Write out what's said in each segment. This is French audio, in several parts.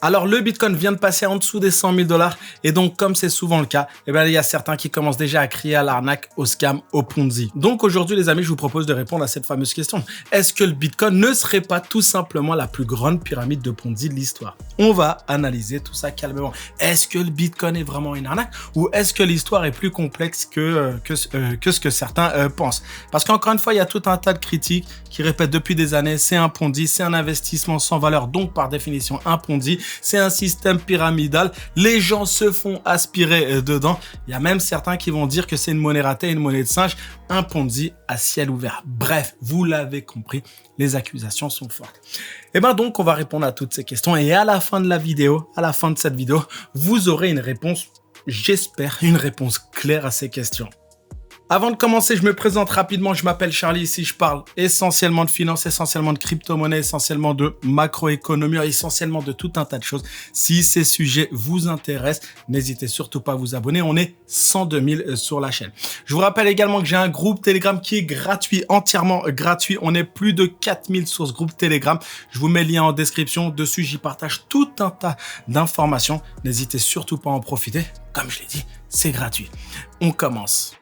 Alors, le Bitcoin vient de passer en dessous des 100 000 $. Et donc, comme c'est souvent le cas, il y a certains qui commencent déjà à crier à l'arnaque, au scam, au Ponzi. Donc, aujourd'hui, les amis, je vous propose de répondre à cette fameuse question. Est-ce que le Bitcoin ne serait pas tout simplement la plus grande pyramide de Ponzi de l'histoire? On va analyser tout ça calmement. Est-ce que le Bitcoin est vraiment une arnaque ou est-ce que l'histoire est plus complexe que ce que certains pensent? Parce qu'encore une fois, il y a tout un tas de critiques qui répètent depuis des années, c'est un Ponzi, c'est un investissement sans valeur, donc par définition un Ponzi. C'est un système pyramidal. Les gens se font aspirer dedans. Il y a même certains qui vont dire que c'est une monnaie ratée, une monnaie de singe, un Ponzi à ciel ouvert. Bref, vous l'avez compris, les accusations sont fortes. Et donc, on va répondre à toutes ces questions. Et à la fin de la vidéo, à la fin de cette vidéo, vous aurez une réponse, j'espère, une réponse claire à ces questions. Avant de commencer, je me présente rapidement. Je m'appelle Charlie. Ici, je parle essentiellement de finance, essentiellement de crypto-monnaie, essentiellement de macroéconomie, essentiellement de tout un tas de choses. Si ces sujets vous intéressent, n'hésitez surtout pas à vous abonner. On est 102 000 sur la chaîne. Je vous rappelle également que j'ai un groupe Telegram qui est gratuit, entièrement gratuit. On est plus de 4000 sur ce groupe Telegram. Je vous mets le lien en description. Dessus, j'y partage tout un tas d'informations. N'hésitez surtout pas à en profiter. Comme je l'ai dit, c'est gratuit. On commence.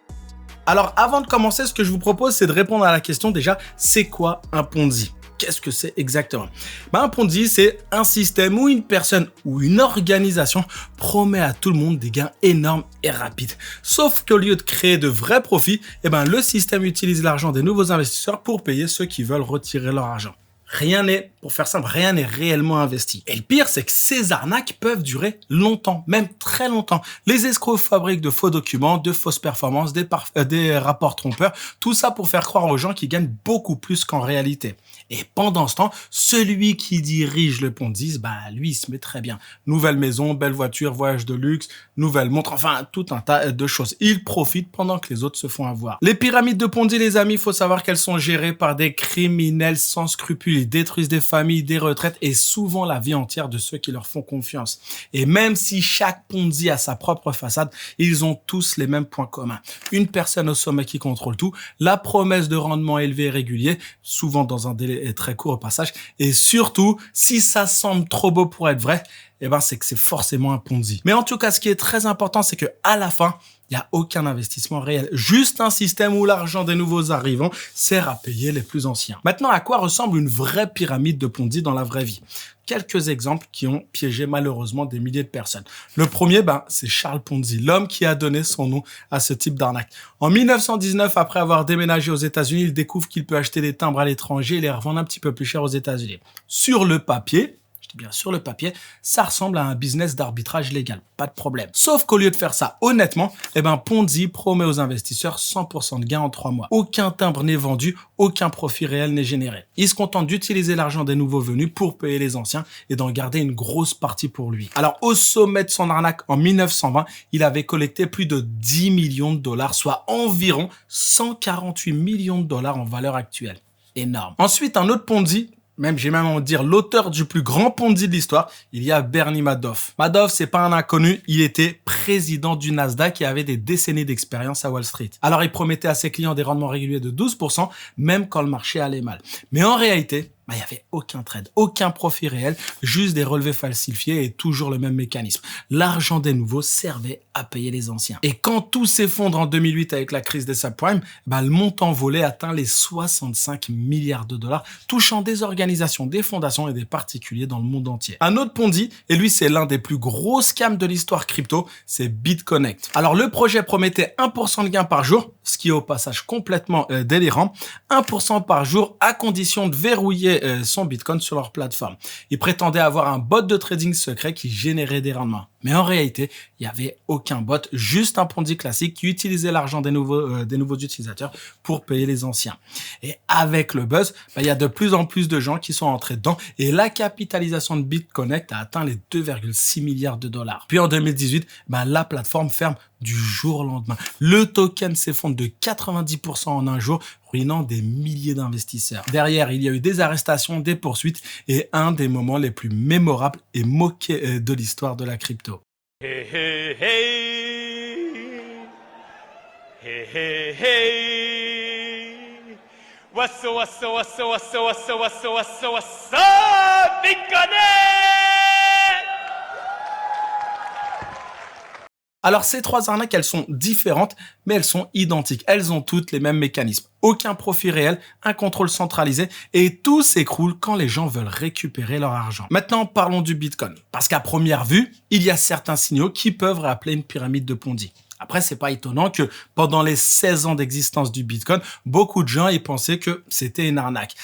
Alors, avant de commencer, ce que je vous propose, c'est de répondre à la question déjà, c'est quoi un Ponzi? Qu'est-ce que c'est exactement? Un Ponzi, c'est un système où une personne ou une organisation promet à tout le monde des gains énormes et rapides. Sauf qu'au lieu de créer de vrais profits, le système utilise l'argent des nouveaux investisseurs pour payer ceux qui veulent retirer leur argent. Pour faire simple, rien n'est réellement investi. Et le pire, c'est que ces arnaques peuvent durer longtemps, même très longtemps. Les escrocs fabriquent de faux documents, de fausses performances, des rapports trompeurs, tout ça pour faire croire aux gens qu'ils gagnent beaucoup plus qu'en réalité. Et pendant ce temps, celui qui dirige le Ponzi, lui, il se met très bien. Nouvelle maison, belle voiture, voyage de luxe, nouvelle montre, enfin, tout un tas de choses. Il profite pendant que les autres se font avoir. Les pyramides de Ponzi, les amis, il faut savoir qu'elles sont gérées par des criminels sans scrupules. Ils détruisent des familles, des retraites et souvent la vie entière de ceux qui leur font confiance. Et même si chaque Ponzi a sa propre façade, ils ont tous les mêmes points communs. Une personne au sommet qui contrôle tout, la promesse de rendement élevé et régulier, souvent dans un délai très court au passage, et surtout, si ça semble trop beau pour être vrai, c'est que c'est forcément un Ponzi. Mais en tout cas, ce qui est très important, c'est que à la fin, il n'y a aucun investissement réel. Juste un système où l'argent des nouveaux arrivants sert à payer les plus anciens. Maintenant, à quoi ressemble une vraie pyramide de Ponzi dans la vraie vie? Quelques exemples qui ont piégé malheureusement des milliers de personnes. Le premier, c'est Charles Ponzi, l'homme qui a donné son nom à ce type d'arnaque. En 1919, après avoir déménagé aux États-Unis, il découvre qu'il peut acheter des timbres à l'étranger et les revendre un petit peu plus cher aux États-Unis. Sur le papier, bien sur le papier, ça ressemble à un business d'arbitrage légal, pas de problème. Sauf qu'au lieu de faire ça honnêtement, Ponzi promet aux investisseurs 100% de gains en 3 mois. Aucun timbre n'est vendu, aucun profit réel n'est généré. Il se contente d'utiliser l'argent des nouveaux venus pour payer les anciens et d'en garder une grosse partie pour lui. Alors au sommet de son arnaque en 1920, il avait collecté plus de 10 millions de dollars, soit environ 148 millions de dollars en valeur actuelle. Énorme. Ensuite, un autre Ponzi, j'ai même envie de dire l'auteur du plus grand Ponzi de l'histoire, il y a Bernie Madoff. Madoff, c'est pas un inconnu, il était président du Nasdaq et avait des décennies d'expérience à Wall Street. Alors, il promettait à ses clients des rendements réguliers de 12%, même quand le marché allait mal. Mais en réalité, il n'y avait aucun trade, aucun profit réel, juste des relevés falsifiés et toujours le même mécanisme. L'argent des nouveaux servait à payer les anciens. Et quand tout s'effondre en 2008 avec la crise des subprimes, le montant volé atteint les 65 milliards de dollars, touchant des organisations, des fondations et des particuliers dans le monde entier. Un autre Ponzi, et lui c'est l'un des plus gros scams de l'histoire crypto, c'est BitConnect. Alors le projet promettait 1% de gain par jour, ce qui est au passage complètement délirant, 1% par jour à condition de verrouiller son Bitcoin sur leur plateforme. Ils prétendaient avoir un bot de trading secret qui générait des rendements. Mais en réalité, il n'y avait aucun bot, juste un Ponzi classique qui utilisait l'argent des nouveaux utilisateurs pour payer les anciens. Et avec le buzz, il y a de plus en plus de gens qui sont entrés dedans et la capitalisation de BitConnect a atteint les 2,6 milliards de dollars. Puis en 2018, la plateforme ferme du jour au lendemain. Le token s'effondre de 90% en un jour, ruinant des milliers d'investisseurs. Derrière, il y a eu des arrestations, des poursuites et un des moments les plus mémorables et moqués de l'histoire de la crypto. Hey, hey, hey. Hey, hey, hey. What's up, Bitcoin? Alors ces trois arnaques, elles sont différentes, mais elles sont identiques. Elles ont toutes les mêmes mécanismes. Aucun profit réel, un contrôle centralisé et tout s'écroule quand les gens veulent récupérer leur argent. Maintenant, parlons du Bitcoin. Parce qu'à première vue, il y a certains signaux qui peuvent rappeler une pyramide de Ponzi. Après, c'est pas étonnant que pendant les 16 ans d'existence du Bitcoin, beaucoup de gens aient pensé que c'était une arnaque.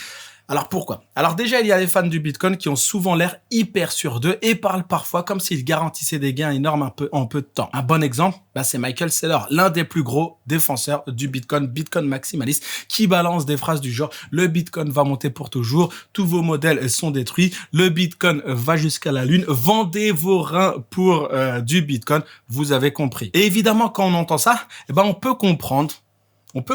Alors pourquoi? Alors déjà, il y a les fans du Bitcoin qui ont souvent l'air hyper sûrs d'eux et parlent parfois comme s'ils garantissaient des gains énormes en peu de temps. Un bon exemple, c'est Michael Saylor, l'un des plus gros défenseurs du Bitcoin maximaliste, qui balance des phrases du genre « Le Bitcoin va monter pour toujours, tous vos modèles sont détruits, le Bitcoin va jusqu'à la lune, vendez vos reins pour du Bitcoin, vous avez compris ». Et évidemment, quand on entend ça, on peut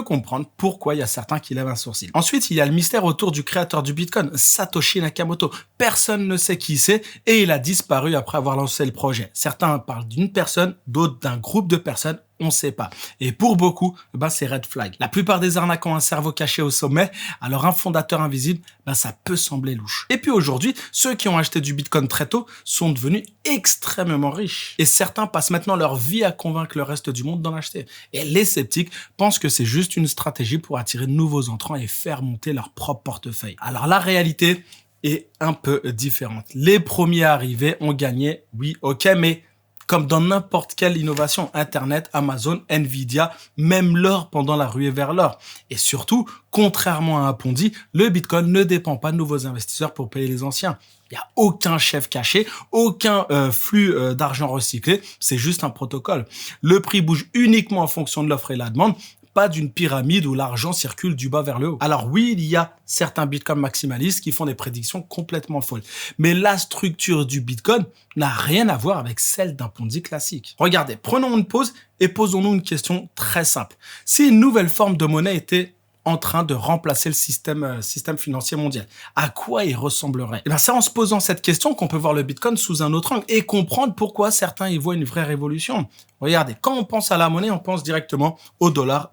comprendre pourquoi il y a certains qui lèvent un sourcil. Ensuite, il y a le mystère autour du créateur du Bitcoin, Satoshi Nakamoto. Personne ne sait qui c'est et il a disparu après avoir lancé le projet. Certains parlent d'une personne, d'autres d'un groupe de personnes. On ne sait pas. Et pour beaucoup, c'est red flag. La plupart des arnaques ont un cerveau caché au sommet, alors un fondateur invisible, ça peut sembler louche. Et puis aujourd'hui, ceux qui ont acheté du Bitcoin très tôt sont devenus extrêmement riches. Et certains passent maintenant leur vie à convaincre le reste du monde d'en acheter. Et les sceptiques pensent que c'est juste une stratégie pour attirer de nouveaux entrants et faire monter leur propre portefeuille. Alors la réalité est un peu différente. Les premiers arrivés ont gagné, oui, ok, mais comme dans n'importe quelle innovation, Internet, Amazon, Nvidia, même l'or pendant la ruée vers l'or. Et surtout, contrairement à un Ponzi, le Bitcoin ne dépend pas de nouveaux investisseurs pour payer les anciens. Il n'y a aucun chef caché, aucun flux d'argent recyclé, c'est juste un protocole. Le prix bouge uniquement en fonction de l'offre et la demande, pas d'une pyramide où l'argent circule du bas vers le haut. Alors oui, il y a certains Bitcoin maximalistes qui font des prédictions complètement folles. Mais la structure du Bitcoin n'a rien à voir avec celle d'un Ponzi classique. Regardez, prenons une pause et posons-nous une question très simple. Si une nouvelle forme de monnaie était en train de remplacer le système financier mondial, à quoi il ressemblerait? C'est en se posant cette question qu'on peut voir le Bitcoin sous un autre angle et comprendre pourquoi certains y voient une vraie révolution. Regardez, quand on pense à la monnaie, on pense directement au dollar,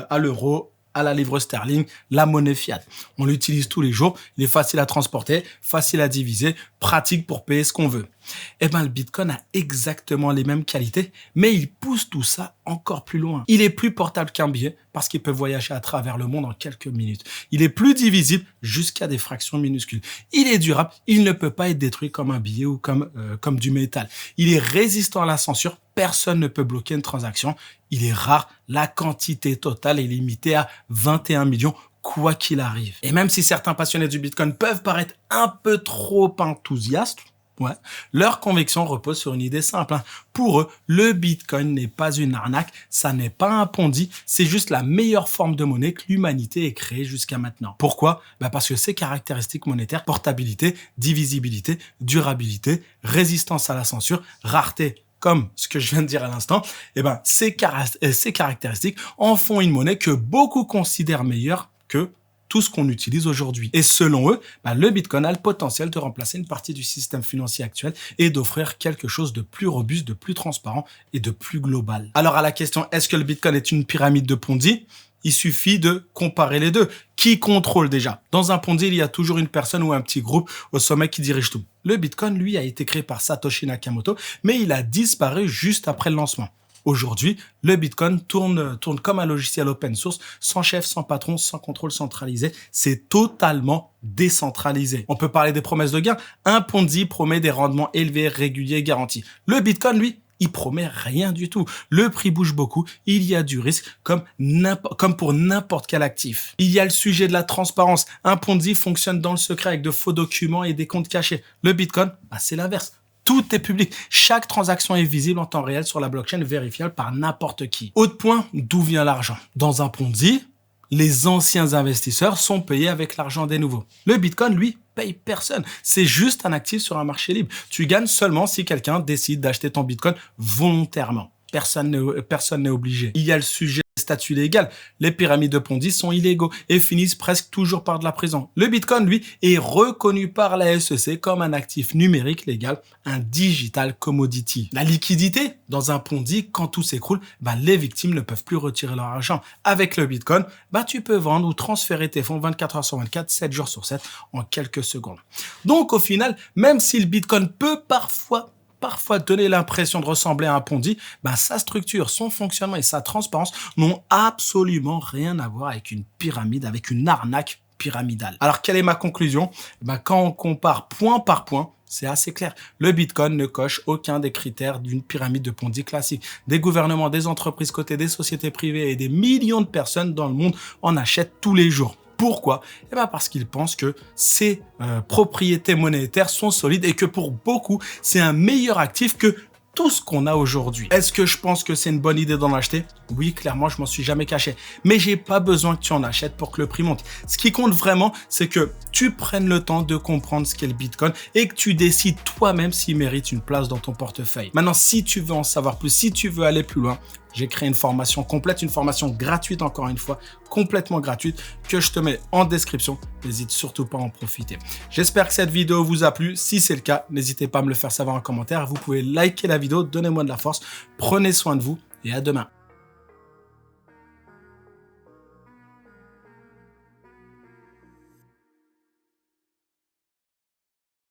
à l'euro, à la livre sterling, la monnaie fiat. On l'utilise tous les jours, il est facile à transporter, facile à diviser, pratique pour payer ce qu'on veut. Le Bitcoin a exactement les mêmes qualités, mais il pousse tout ça encore plus loin. Il est plus portable qu'un billet parce qu'il peut voyager à travers le monde en quelques minutes. Il est plus divisible jusqu'à des fractions minuscules. Il est durable, il ne peut pas être détruit comme un billet ou comme du métal. Il est résistant à la censure, personne ne peut bloquer une transaction. Il est rare, la quantité totale est limitée à 21 millions. Quoi qu'il arrive. Et même si certains passionnés du Bitcoin peuvent paraître un peu trop enthousiastes, leur conviction repose sur une idée simple. Pour eux, le Bitcoin n'est pas une arnaque, ça n'est pas un Ponzi, c'est juste la meilleure forme de monnaie que l'humanité ait créée jusqu'à maintenant. Pourquoi? Parce que ses caractéristiques monétaires, portabilité, divisibilité, durabilité, résistance à la censure, rareté, comme ce que je viens de dire à l'instant, ces caractéristiques en font une monnaie que beaucoup considèrent meilleure que tout ce qu'on utilise aujourd'hui. Et selon eux, le Bitcoin a le potentiel de remplacer une partie du système financier actuel et d'offrir quelque chose de plus robuste, de plus transparent et de plus global. Alors à la question, est-ce que le Bitcoin est une pyramide de Ponzi? Il suffit de comparer les deux. Qui contrôle déjà? Dans un Ponzi, il y a toujours une personne ou un petit groupe au sommet qui dirige tout. Le Bitcoin, lui, a été créé par Satoshi Nakamoto, mais il a disparu juste après le lancement. Aujourd'hui, le Bitcoin tourne comme un logiciel open source, sans chef, sans patron, sans contrôle centralisé. C'est totalement décentralisé. On peut parler des promesses de gains. Un Ponzi promet des rendements élevés, réguliers, garantis. Le Bitcoin, lui, il promet rien du tout. Le prix bouge beaucoup. Il y a du risque comme pour n'importe quel actif. Il y a le sujet de la transparence. Un Ponzi fonctionne dans le secret avec de faux documents et des comptes cachés. Le Bitcoin, c'est l'inverse. Tout est public. Chaque transaction est visible en temps réel sur la blockchain, vérifiable par n'importe qui. Autre point, d'où vient l'argent? Dans un Ponzi, les anciens investisseurs sont payés avec l'argent des nouveaux. Le Bitcoin, lui, paye personne. C'est juste un actif sur un marché libre. Tu gagnes seulement si quelqu'un décide d'acheter ton Bitcoin volontairement. Personne n'est obligé. Il y a le sujet des statuts légal. Les pyramides de Ponzi sont illégaux et finissent presque toujours par de la prison. Le Bitcoin, lui, est reconnu par la SEC comme un actif numérique légal, un digital commodity. La liquidité, dans un Ponzi, quand tout s'écroule, les victimes ne peuvent plus retirer leur argent. Avec le Bitcoin, tu peux vendre ou transférer tes fonds 24 heures sur 24, 7 jours sur 7, en quelques secondes. Donc, au final, même si le Bitcoin peut parfois parfois donner l'impression de ressembler à un Ponzi, sa structure, son fonctionnement et sa transparence n'ont absolument rien à voir avec une pyramide, avec une arnaque pyramidale. Alors, quelle est ma conclusion? Quand on compare point par point, c'est assez clair. Le Bitcoin ne coche aucun des critères d'une pyramide de Ponzi classique. Des gouvernements, des entreprises cotées, des sociétés privées et des millions de personnes dans le monde en achètent tous les jours. Pourquoi? Parce qu'ils pensent que ces propriétés monétaires sont solides et que pour beaucoup, c'est un meilleur actif que tout ce qu'on a aujourd'hui. Est-ce que je pense que c'est une bonne idée d'en acheter? Oui, clairement, je m'en suis jamais caché. Mais j'ai pas besoin que tu en achètes pour que le prix monte. Ce qui compte vraiment, c'est que tu prennes le temps de comprendre ce qu'est le Bitcoin et que tu décides toi-même s'il mérite une place dans ton portefeuille. Maintenant, si tu veux en savoir plus, si tu veux aller plus loin, j'ai créé une formation complète, une formation gratuite encore une fois, complètement gratuite, que je te mets en description. N'hésite surtout pas à en profiter. J'espère que cette vidéo vous a plu. Si c'est le cas, n'hésitez pas à me le faire savoir en commentaire. Vous pouvez liker la vidéo, donnez-moi de la force. Prenez soin de vous et à demain.